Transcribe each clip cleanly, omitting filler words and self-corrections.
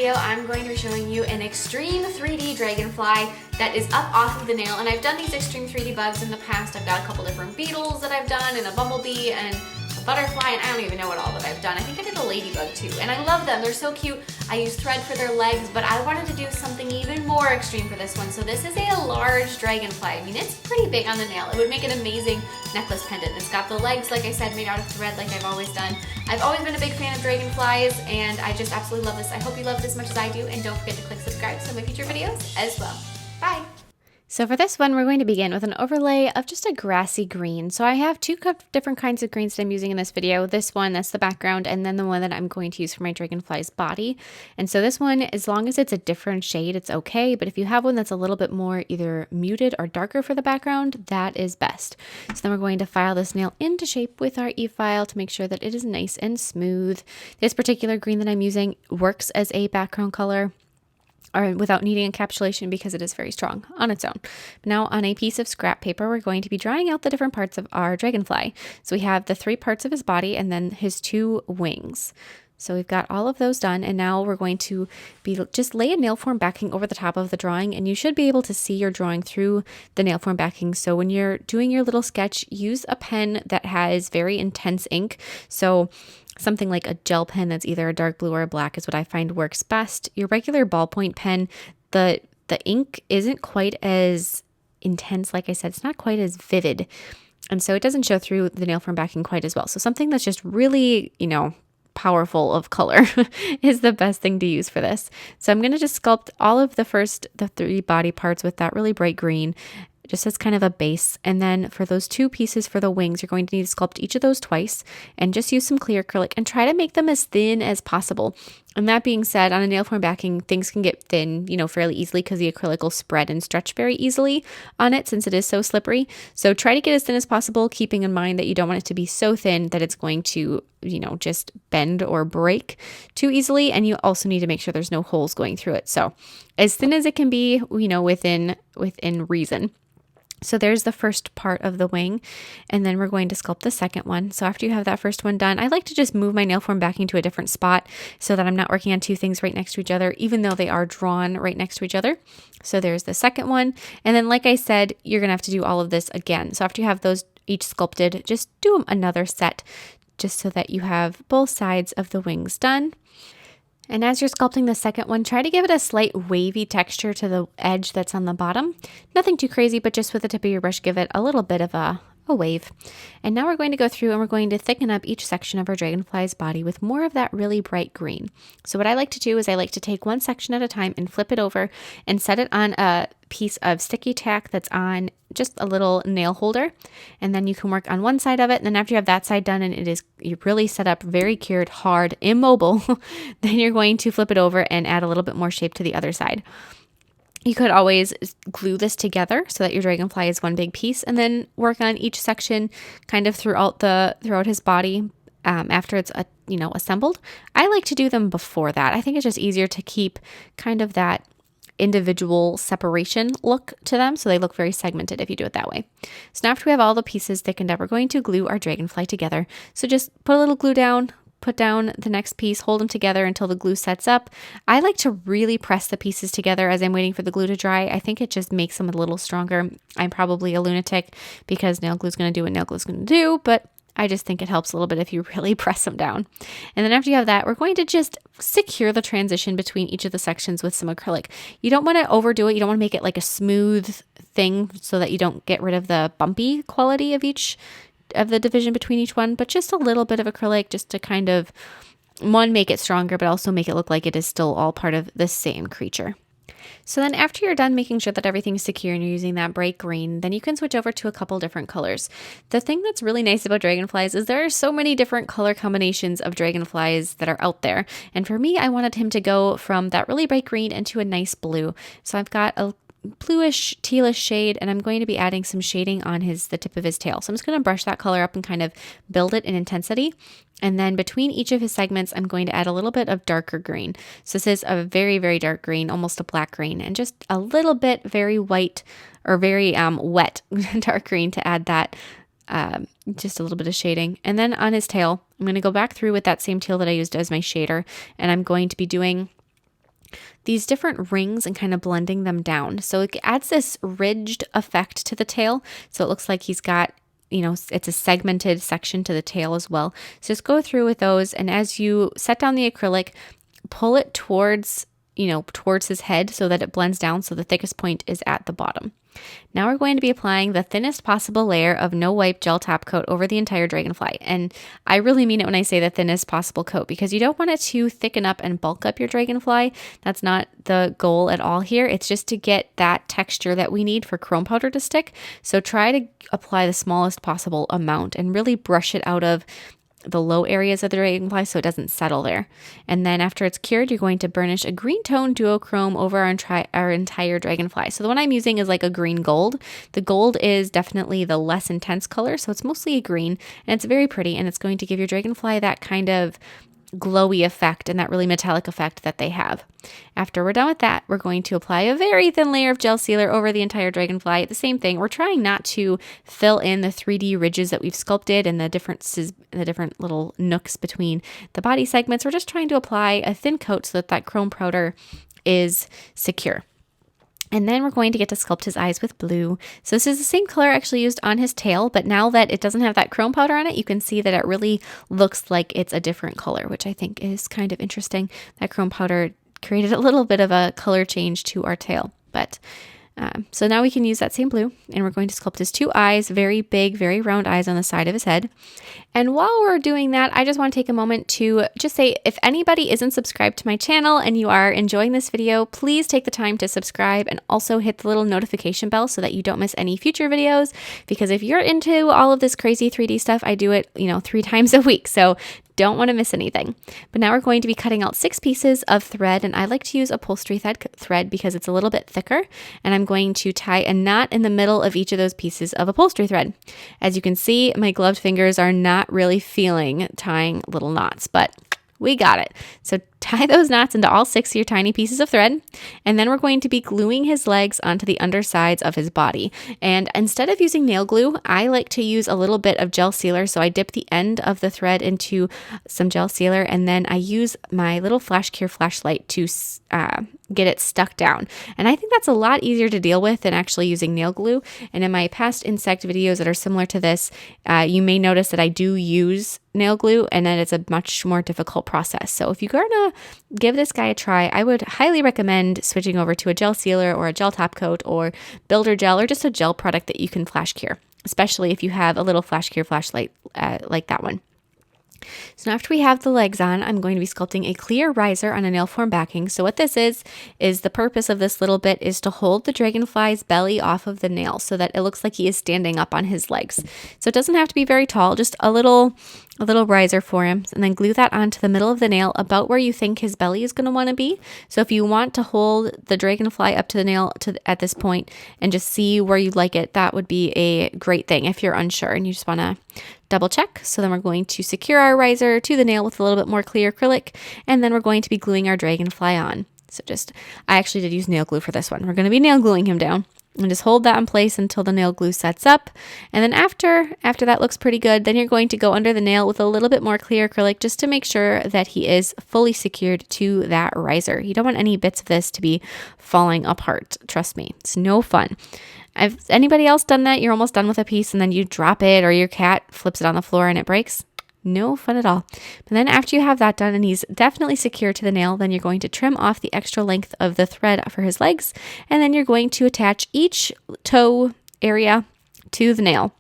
video, I'm going to be showing you an extreme 3D dragonfly that is up off of the nail. And I've done these extreme 3D bugs in the past. I've got a couple different beetles that I've done, and a bumblebee, and a butterfly, and I don't even know what all that I've done. I think I did a ladybug too, and I love them. They're so cute. I use thread for their legs, but I wanted to do something even more extreme for this one. So this is a large dragonfly. I mean, it's pretty big on the nail. It would make an amazing necklace pendant. It's got the legs, like I said, made out of thread like I've always done. I've always been a big fan of dragonflies, and I just absolutely love this. I hope you love it as much as I do, and don't forget to click subscribe to some of my future videos as well. Bye! So for this one, we're going to begin with an overlay of just a grassy green. So I have two different kinds of greens that I'm using in this video. This one, that's the background, and then the one that I'm going to use for my dragonfly's body. And so this one, as long as it's a different shade, it's okay. But if you have one that's a little bit more either muted or darker for the background, that is best. So then we're going to file this nail into shape with our E-file to make sure that it is nice and smooth. This particular green that I'm using works as a background color, or without needing encapsulation, because it is very strong on its own. Now on a piece of scrap paper, we're going to be drawing out the different parts of our dragonfly. So we have the 3 parts of his body and then his 2 wings. So we've got all of those done, and now we're going to just lay a nail form backing over the top of the drawing, and you should be able to see your drawing through the nail form backing. So when you're doing your little sketch, use a pen that has very intense ink. So something like a gel pen that's either a dark blue or a black is what I find works best. Your regular ballpoint pen, the ink isn't quite as intense. Like I said, it's not quite as vivid, and so it doesn't show through the nail form backing quite as well. So something that's just really, powerful of color is the best thing to use for this. So I'm going to just sculpt all of the 3 body parts with that really bright green, just as kind of a base. And then for those 2 pieces for the wings, you're going to need to sculpt each of those twice, and just use some clear acrylic and try to make them as thin as possible. And that being said, on a nail form backing, things can get thin, fairly easily, because the acrylic will spread and stretch very easily on it since it is so slippery. So try to get as thin as possible, keeping in mind that you don't want it to be so thin that it's going to, just bend or break too easily. And you also need to make sure there's no holes going through it. So as thin as it can be, within reason. So there's the first part of the wing, and then we're going to sculpt the second one. So after you have that first one done, I like to just move my nail form backing to a different spot so that I'm not working on 2 things right next to each other, even though they are drawn right next to each other. So there's the second one. And then, like I said, you're going to have to do all of this again. So after you have those each sculpted, just do another set just so that you have both sides of the wings done. And as you're sculpting the second one, try to give it a slight wavy texture to the edge that's on the bottom. Nothing too crazy, but just with the tip of your brush, give it a little bit of a wave. And now we're going to go through and we're going to thicken up each section of our dragonfly's body with more of that really bright green. So what I like to do is I like to take one section at a time and flip it over and set it on a piece of sticky tack that's on just a little nail holder. And then you can work on one side of it. And then after you have that side done and you're really set up, very cured, hard, immobile, then you're going to flip it over and add a little bit more shape to the other side. You could always glue this together so that your dragonfly is one big piece, and then work on each section kind of throughout his body after it's assembled. I like to do them before that. I think it's just easier to keep kind of that individual separation look to them, so they look very segmented if you do it that way. So now after we have all the pieces thickened up, we're going to glue our dragonfly together. So just put a little glue down, put down the next piece, hold them together until the glue sets up. I like to really press the pieces together as I'm waiting for the glue to dry. I think it just makes them a little stronger. I'm probably a lunatic because nail glue is going to do what nail glue is going to do, but I just think it helps a little bit if you really press them down. And then after you have that, we're going to just secure the transition between each of the sections with some acrylic. You don't want to overdo it. You don't want to make it like a smooth thing so that you don't get rid of the bumpy quality of the division between each one, but just a little bit of acrylic just to kind of, make it stronger, but also make it look like it is still all part of the same creature. So then after you're done making sure that everything's secure and you're using that bright green, then you can switch over to a couple different colors. The thing that's really nice about dragonflies is there are so many different color combinations of dragonflies that are out there. And for me, I wanted him to go from that really bright green into a nice blue. So I've got a bluish tealish shade, and I'm going to be adding some shading on the tip of his tail. So I'm just going to brush that color up and kind of build it in intensity. And then between each of his segments, I'm going to add a little bit of darker green. So this is a very, very dark green, almost a black green, and just a little bit very white or very wet dark green to add that just a little bit of shading. And then on his tail, I'm going to go back through with that same teal that I used as my shader, and I'm going to be doing these different rings and kind of blending them down. So it adds this ridged effect to the tail. So it looks like he's got, it's a segmented section to the tail as well. So just go through with those. And as you set down the acrylic, pull it towards his head so that it blends down. So the thickest point is at the bottom. Now we're going to be applying the thinnest possible layer of no wipe gel top coat over the entire Dragonfly. And I really mean it when I say the thinnest possible coat, because you don't want it to thicken up and bulk up your Dragonfly. That's not the goal at all here. It's just to get that texture that we need for chrome powder to stick. So try to apply the smallest possible amount and really brush it out of the low areas of the Dragonfly so it doesn't settle there. And then after it's cured, you're going to burnish a green tone duochrome over our entire Dragonfly. So the one I'm using is like a green gold. The gold is definitely the less intense color, so it's mostly a green, and it's very pretty, and it's going to give your Dragonfly that kind of glowy effect and that really metallic effect that they have. After we're done with that, we're going to apply a very thin layer of gel sealer over the entire Dragonfly. The same thing, we're trying not to fill in the 3D ridges that we've sculpted and the different little nooks between the body segments. We're just trying to apply a thin coat so that chrome powder is secure. And then we're going to get to sculpt his eyes with blue. So this is the same color actually used on his tail, but now that it doesn't have that chrome powder on it, you can see that it really looks like it's a different color, which I think is kind of interesting. That chrome powder created a little bit of a color change to our tail. But so now we can use that same blue, and we're going to sculpt his two eyes, very big, very round eyes on the side of his head. And while we're doing that, I just want to take a moment to just say, if anybody isn't subscribed to my channel and you are enjoying this video, please take the time to subscribe and also hit the little notification bell so that you don't miss any future videos. Because if you're into all of this crazy 3D stuff, I do it, 3 times a week. So don't want to miss anything. But now we're going to be cutting out 6 pieces of thread, and I like to use upholstery thread because it's a little bit thicker, and I'm going to tie a knot in the middle of each of those pieces of upholstery thread. As you can see, my gloved fingers are not really feeling tying little knots, but we got it. So tie those knots into all 6 of your tiny pieces of thread, and then we're going to be gluing his legs onto the undersides of his body. And instead of using nail glue, I like to use a little bit of gel sealer. So I dip the end of the thread into some gel sealer, and then I use my little Flash Cure flashlight to get it stuck down. And I think that's a lot easier to deal with than actually using nail glue. And in my past insect videos that are similar to this, you may notice that I do use nail glue, and that it's a much more difficult process. So if you're gonna give this guy a try, I would highly recommend switching over to a gel sealer or a gel top coat or builder gel or just a gel product that you can flash cure, especially if you have a little Flash Cure flashlight like that one. So now after we have the legs on, I'm going to be sculpting a clear riser on a nail form backing. So what this is the purpose of this little bit is to hold the Dragonfly's belly off of the nail so that it looks like he is standing up on his legs. So it doesn't have to be very tall, just a little riser for him, and then glue that onto the middle of the nail about where you think his belly is going to want to be. So if you want to hold the Dragonfly up to the nail at this point and just see where you'd like it, that would be a great thing if you're unsure and you just want to double check. So then we're going to secure our riser to the nail with a little bit more clear acrylic, and then we're going to be gluing our Dragonfly on. So I actually did use nail glue for this one. We're going to be nail gluing him down. And just hold that in place until the nail glue sets up. And then after that looks pretty good, then you're going to go under the nail with a little bit more clear acrylic just to make sure that he is fully secured to that riser. You don't want any bits of this to be falling apart. Trust me, it's no fun. Have anybody else done that? You're almost done with a piece and then you drop it, or your cat flips it on the floor and it breaks? No fun at all. But then after you have that done and he's definitely secure to the nail, then you're going to trim off the extra length of the thread for his legs, and then you're going to attach each toe area to the nail.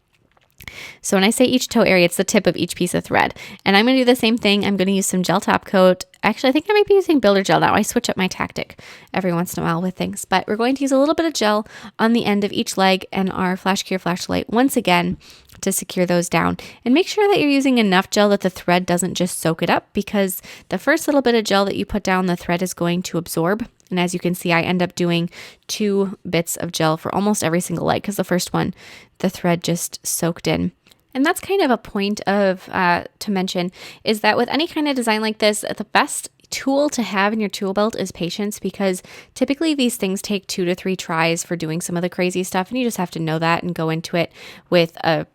So when I say each toe area, it's the tip of each piece of thread. And I'm going to do the same thing. I'm going to use some gel top coat. Actually, I think I might be using builder gel now. I switch up my tactic every once in a while with things. But we're going to use a little bit of gel on the end of each leg and our Flash Cure flashlight once again to secure those down. And make sure that you're using enough gel that the thread doesn't just soak it up, because the first little bit of gel that you put down, the thread is going to absorb. And as you can see, I end up doing 2 bits of gel for almost every single leg, because the first one, the thread just soaked in. And that's kind of a point of to mention, is that with any kind of design like this, the best tool to have in your tool belt is patience, because typically these things take 2 to 3 tries for doing some of the crazy stuff, and you just have to know that and go into it with a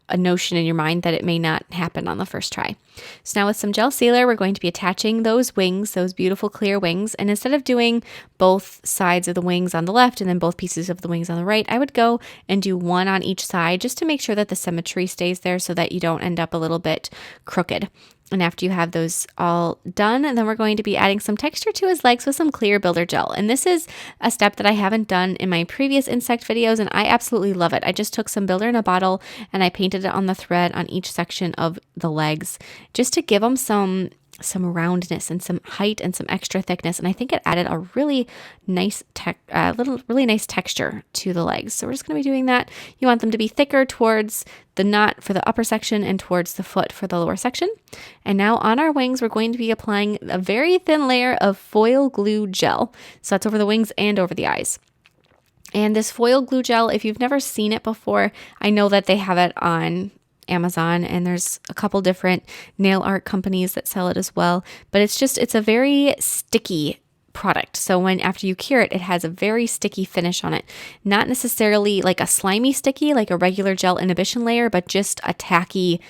a notion in your mind that it may not happen on the first try. So now with some gel sealer, we're going to be attaching those wings, those beautiful clear wings. And instead of doing both sides of the wings on the left and then both pieces of the wings on the right, I would go and do one on each side just to make sure that the symmetry stays there so that you don't end up a little bit crooked. And after you have those all done, then we're going to be adding some texture to his legs with some clear builder gel. And this is a step that I haven't done in my previous insect videos, and I absolutely love it. I just took some builder in a bottle and I painted it on the thread on each section of the legs just to give them some roundness and some height and some extra thickness, and I think it added a really nice really nice texture to the legs. So we're just going to be doing that. You want them to be thicker towards the knot for the upper section and towards the foot for the lower section. And now on our wings, we're going to be applying a very thin layer of foil glue gel. So that's over the wings and over the eyes. And this foil glue gel, if you've never seen it before, I know that they have it on Amazon, and there's a couple different nail art companies that sell it as well, but it's a very sticky product. So after you cure it, it has a very sticky finish on it. Not necessarily like a slimy sticky, like a regular gel inhibition layer, but just a tacky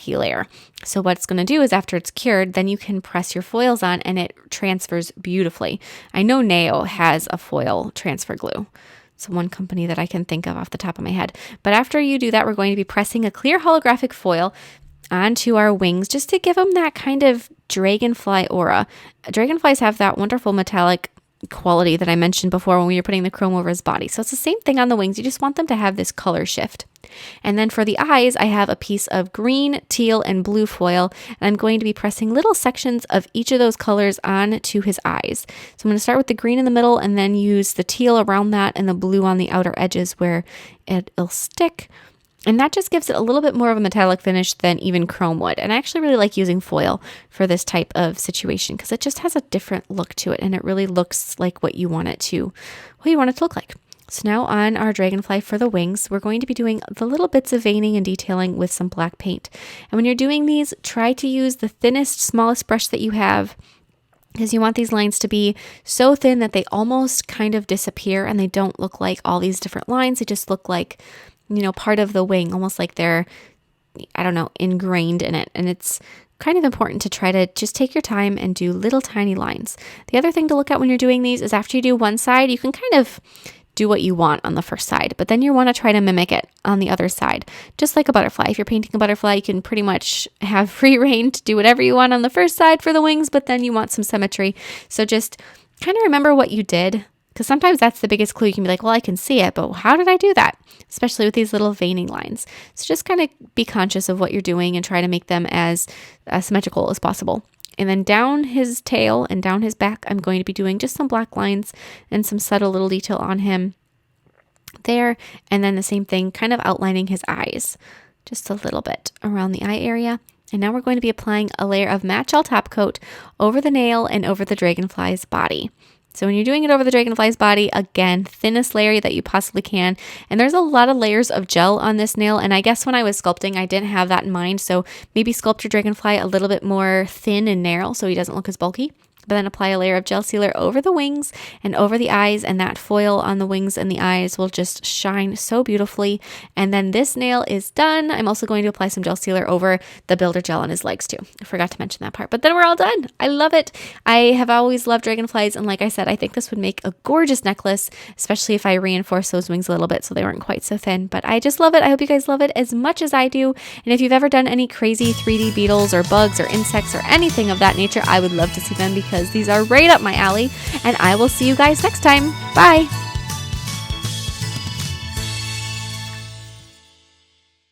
layer. So what it's going to do is after it's cured, then you can press your foils on and it transfers beautifully. I know Nao has a foil transfer glue. It's one company that I can think of off the top of my head. But after you do that, we're going to be pressing a clear holographic foil onto our wings just to give them that kind of dragonfly aura. Dragonflies have that wonderful metallic quality that I mentioned before when we were putting the chrome over his body. So it's the same thing on the wings. You just want them to have this color shift. And then for the eyes, I have a piece of green, teal, and blue foil, and I'm going to be pressing little sections of each of those colors onto his eyes. So I'm going to start with the green in the middle and then use the teal around that and the blue on the outer edges where it'll stick. And that just gives it a little bit more of a metallic finish than even chrome would. And I actually really like using foil for this type of situation because it just has a different look to it and it really looks like what you want it to look like. So now on our dragonfly for the wings, we're going to be doing the little bits of veining and detailing with some black paint. And when you're doing these, try to use the thinnest, smallest brush that you have, because you want these lines to be so thin that they almost kind of disappear and they don't look like all these different lines. They just look like, part of the wing, almost like they're, ingrained in it. And it's kind of important to try to just take your time and do little tiny lines. The other thing to look at when you're doing these is after you do one side, you can kind of do what you want on the first side, but then you want to try to mimic it on the other side. Just like a butterfly. If you're painting a butterfly, you can pretty much have free reign to do whatever you want on the first side for the wings, but then you want some symmetry. So just kind of remember what you did, because sometimes that's the biggest clue. You can be like, well, I can see it, but how did I do that? Especially with these little veining lines. So just kind of be conscious of what you're doing and try to make them as symmetrical as possible. And then down his tail and down his back, I'm going to be doing just some black lines and some subtle little detail on him there. And then the same thing, kind of outlining his eyes just a little bit around the eye area. And now we're going to be applying a layer of matte gel top coat over the nail and over the dragonfly's body. So when you're doing it over the dragonfly's body, again, thinnest layer that you possibly can. And there's a lot of layers of gel on this nail. And I guess when I was sculpting, I didn't have that in mind. So maybe sculpt your dragonfly a little bit more thin and narrow so he doesn't look as bulky. But then apply a layer of gel sealer over the wings and over the eyes, and that foil on the wings and the eyes will just shine so beautifully. And then this nail is done. I'm also going to apply some gel sealer over the builder gel on his legs too. I forgot to mention that part, but then we're all done. I love it. I have always loved dragonflies, and like I said, I think this would make a gorgeous necklace, especially if I reinforce those wings a little bit so they weren't quite so thin. But I just love it. I hope you guys love it as much as I do. And if you've ever done any crazy 3D beetles or bugs or insects or anything of that nature, I would love to see them because these are right up my alley. And I will see you guys next time. Bye.